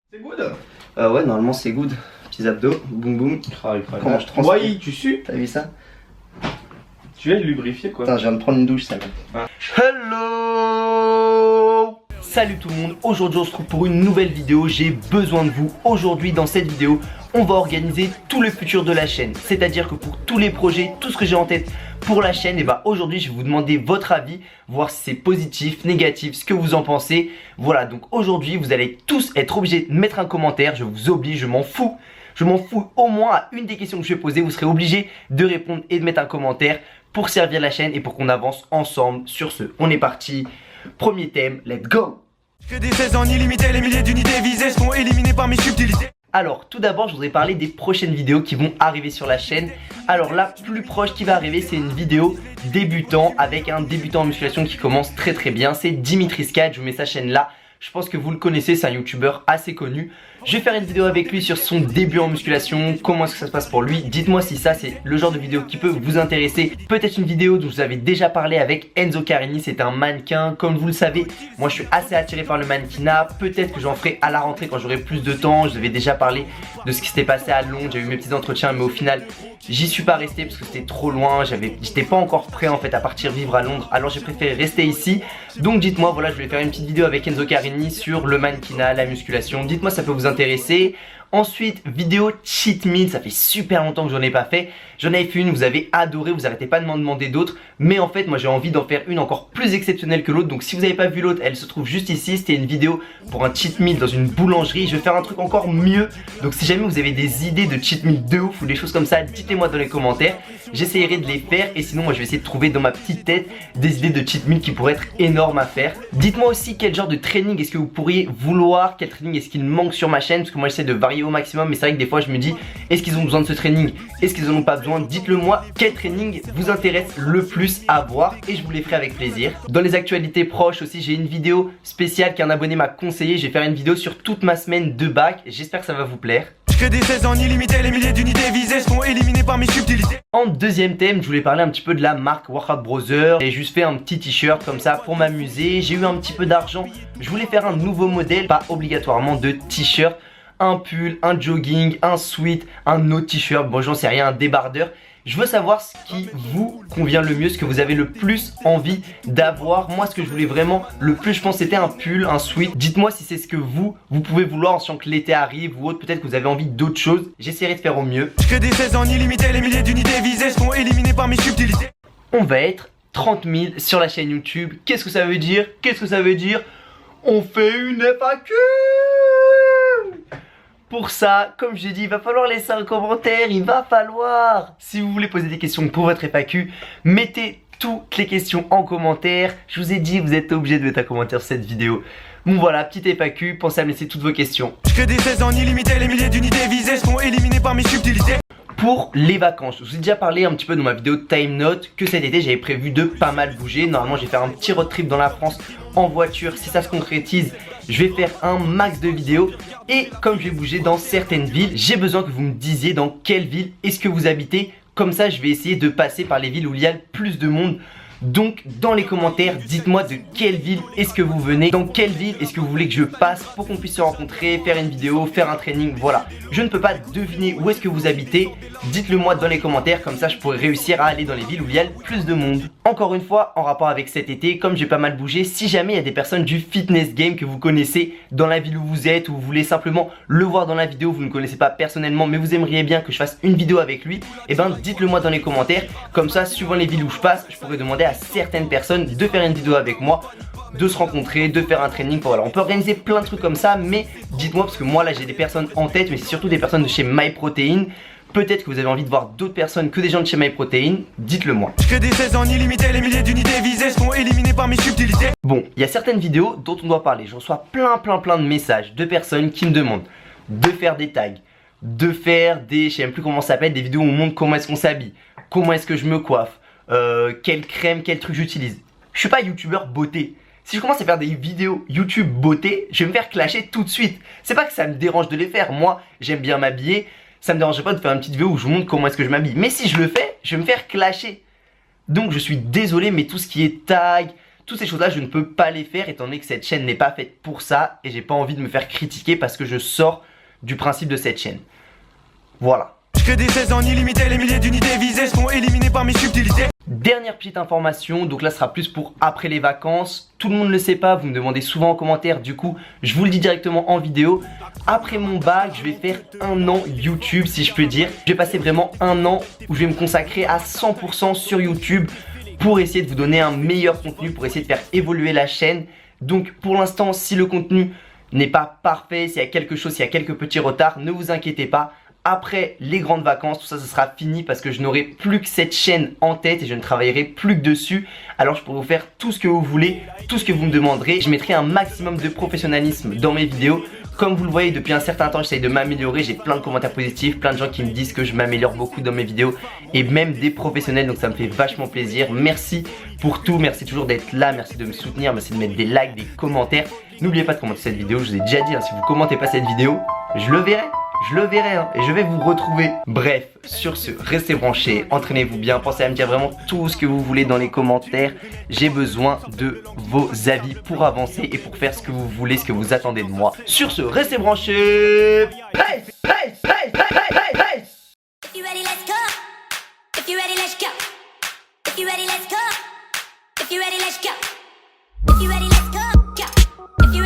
C'est good. Ouais, normalement c'est good. Petits abdos, boum boum. Comment je transpire. Ouais, tu sues. T'as vu ça? Tu viens de lubrifier quoi. Putain, je viens de prendre une douche, ça mec. Ah. Hello! Salut tout le monde, aujourd'hui on se retrouve pour une nouvelle vidéo. J'ai besoin de vous. Aujourd'hui dans cette vidéo, on va organiser tout le futur de la chaîne. C'est-à-dire que pour tous les projets, tout ce que j'ai en tête pour la chaîne, et bah aujourd'hui je vais vous demander votre avis, voir si c'est positif, négatif, ce que vous en pensez. Voilà, donc aujourd'hui vous allez tous être obligés de mettre un commentaire. Je vous oblige, je m'en fous. Je m'en fous au moins à une des questions que je vais poser. Vous serez obligés de répondre et de mettre un commentaire pour servir la chaîne et pour qu'on avance ensemble. Sur ce, on est parti. Premier thème, let's go. Que des 16 ans illimités, les milliers d'unités visées seront éliminées par mes subtilités. Alors tout d'abord je voudrais parler des prochaines vidéos qui vont arriver sur la chaîne. Alors la plus proche qui va arriver, c'est une vidéo débutant avec un débutant en musculation qui commence très bien. C'est Dimitri Scad, je vous mets sa chaîne là. Je pense que vous le connaissez, c'est un youtubeur assez connu. Je vais faire une vidéo avec lui sur son début en musculation, comment est-ce que ça se passe pour lui. Dites-moi si ça c'est le genre de vidéo qui peut vous intéresser. Peut-être une vidéo dont je vous avais déjà parlé avec Enzo Carini, c'est un mannequin. Comme vous le savez, moi je suis assez attiré par le mannequinat. Peut-être que j'en ferai à la rentrée quand j'aurai plus de temps. Je vous avais déjà parlé de ce qui s'était passé à Londres. J'ai eu mes petits entretiens mais au final j'y suis pas resté parce que c'était trop loin. J'étais pas encore prêt en fait à partir vivre à Londres. Alors j'ai préféré rester ici. Donc dites-moi, voilà, je voulais faire une petite vidéo avec Enzo Carini sur le mannequinat, la musculation. Dites-moi ça peut vous intéresser. Ensuite, vidéo cheat meal, ça fait super longtemps que j'en ai pas fait. J'en avais fait une, vous avez adoré, vous arrêtez pas de m'en demander d'autres. Mais en fait, moi j'ai envie d'en faire une encore plus exceptionnelle que l'autre. Donc si vous n'avez pas vu l'autre, elle se trouve juste ici. C'était une vidéo pour un cheat meal dans une boulangerie. Je vais faire un truc encore mieux. Donc si jamais vous avez des idées de cheat meal de ouf ou des choses comme ça, dites-les-moi dans les commentaires. J'essaierai de les faire et sinon moi je vais essayer de trouver dans ma petite tête des idées de cheat meal qui pourraient être énormes à faire. Dites-moi aussi quel genre de training est-ce que vous pourriez vouloir, quel training est-ce qu'il manque sur ma chaîne, parce que moi j'essaie de varier au maximum, mais c'est vrai que des fois je me dis est-ce qu'ils ont besoin de ce training, est-ce qu'ils en ont pas besoin. Dites-le moi, quel training vous intéresse le plus à voir et je vous les ferai avec plaisir. Dans les actualités proches aussi, j'ai une vidéo spéciale qu'un abonné m'a conseillé. Je vais faire une vidéo sur toute ma semaine de bac, j'espère que ça va vous plaire. Que des 16 ans illimités, les milliers d'unités visées seront éliminées par mes subtilités. En deuxième thème, je voulais parler un petit peu de la marque Workout Brothers. J'ai juste fait un petit t-shirt comme ça pour m'amuser. J'ai eu un petit peu d'argent. Je voulais faire un nouveau modèle, pas obligatoirement de t-shirt. Un pull, un jogging, un sweat, un autre t-shirt, bon j'en sais rien, un débardeur. Je veux savoir ce qui vous convient le mieux, ce que vous avez le plus envie d'avoir. Moi ce que je voulais vraiment le plus, je pense c'était un pull, un sweat. Dites-moi si c'est ce que vous pouvez vouloir en sachant que l'été arrive ou autre. Peut-être que vous avez envie d'autres choses. J'essaierai de faire au mieux. Que des 16 ans illimités, les milliers d'unités visées seront éliminées par mes subtilités. On va être 30 000 sur la chaîne YouTube. Qu'est-ce que ça veut dire? Qu'est-ce que ça veut dire? On fait une FAQ. Pour ça, comme j'ai dit, il va falloir laisser un commentaire, il va falloir. Si vous voulez poser des questions pour votre FAQ, mettez toutes les questions en commentaire. Je vous ai dit, vous êtes obligés de mettre un commentaire sur cette vidéo. Bon voilà, petite FAQ, pensez à me laisser toutes vos questions. Que des 16 ans illimités, les milliers d'unités visées seront éliminées par mes subtilités. Pour les vacances, je vous ai déjà parlé un petit peu dans ma vidéo Time Note que cet été j'avais prévu de pas mal bouger. Normalement je vais faire un petit road trip dans la France en voiture. Si ça se concrétise, je vais faire un max de vidéos. Et comme je vais bouger dans certaines villes, j'ai besoin que vous me disiez dans quelle ville est-ce que vous habitez. Comme ça je vais essayer de passer par les villes où il y a le plus de monde. Donc dans les commentaires, dites-moi de quelle ville est-ce que vous venez, dans quelle ville est-ce que vous voulez que je passe pour qu'on puisse se rencontrer, faire une vidéo, faire un training, voilà. Je ne peux pas deviner où est-ce que vous habitez, dites-le moi dans les commentaires, comme ça je pourrais réussir à aller dans les villes où il y a le plus de monde. Encore une fois, en rapport avec cet été, comme j'ai pas mal bougé, si jamais il y a des personnes du fitness game que vous connaissez dans la ville où vous êtes, ou vous voulez simplement le voir dans la vidéo, vous ne connaissez pas personnellement, mais vous aimeriez bien que je fasse une vidéo avec lui, et ben dites-le moi dans les commentaires, comme ça suivant les villes où je passe, je pourrais demander à certaines personnes de faire une vidéo avec moi, de se rencontrer, de faire un training. Voilà, on peut organiser plein de trucs comme ça, mais dites-moi parce que moi là j'ai des personnes en tête, mais c'est surtout des personnes de chez MyProtein. Peut-être que vous avez envie de voir d'autres personnes que des gens de chez MyProtein, dites-le moi. Que des 16 ans illimités, les milliers d'unités visées seront éliminées par mes subtilités. Bon, il y a certaines vidéos dont on doit parler. Je reçois plein de messages de personnes qui me demandent de faire des tags, de faire des, je sais même plus comment ça s'appelle, des vidéos où on montre comment est-ce qu'on s'habille, comment est-ce que je me coiffe, quelle crème, quel truc j'utilise. Je suis pas youtubeur beauté. Si je commence à faire des vidéos YouTube beauté, je vais me faire clasher tout de suite. C'est pas que ça me dérange de les faire. Moi, j'aime bien m'habiller. Ça me dérangerait pas de faire une petite vidéo où je vous montre comment est-ce que je m'habille. Mais si je le fais, je vais me faire clasher. Donc je suis désolé, mais tout ce qui est tag, toutes ces choses-là, je ne peux pas les faire étant donné que cette chaîne n'est pas faite pour ça et j'ai pas envie de me faire critiquer parce que je sors du principe de cette chaîne. Voilà. Je crée des 16 en illimité, les milliers d'unités visées seront éliminées par mes subtilités. Dernière petite information, donc là ce sera plus pour après les vacances. Tout le monde ne le sait pas, vous me demandez souvent en commentaire, du coup je vous le dis directement en vidéo. Après mon bac, je vais faire 1 an YouTube si je peux dire. Je vais passer vraiment 1 an où je vais me consacrer à 100% sur YouTube pour essayer de vous donner un meilleur contenu, pour essayer de faire évoluer la chaîne. Donc pour l'instant, si le contenu n'est pas parfait, s'il y a quelque chose, s'il y a quelques petits retards, ne vous inquiétez pas. Après les grandes vacances, tout ça, ce sera fini parce que je n'aurai plus que cette chaîne en tête et je ne travaillerai plus que dessus. Alors je pourrai vous faire tout ce que vous voulez, tout ce que vous me demanderez. Je mettrai un maximum de professionnalisme dans mes vidéos. Comme vous le voyez, depuis un certain temps, j'essaye de m'améliorer. J'ai plein de commentaires positifs, plein de gens qui me disent que je m'améliore beaucoup dans mes vidéos et même des professionnels, donc ça me fait vachement plaisir. Merci pour tout, merci toujours d'être là, merci de me soutenir, merci de mettre des likes, des commentaires. N'oubliez pas de commenter cette vidéo, je vous ai déjà dit, hein, si vous commentez pas cette vidéo, je le verrai. Hein, et je vais vous retrouver. Bref, sur ce, restez branchés, entraînez-vous bien, pensez à me dire vraiment tout ce que vous voulez dans les commentaires. J'ai besoin de vos avis pour avancer et pour faire ce que vous voulez, ce que vous attendez de moi. Sur ce, restez branchés. Peace, peace, peace, peace, peace, peace. If you ready, let's go. If you ready, let's go. If you ready, let's go. If you ready, let's go. If you ready, let's go. If you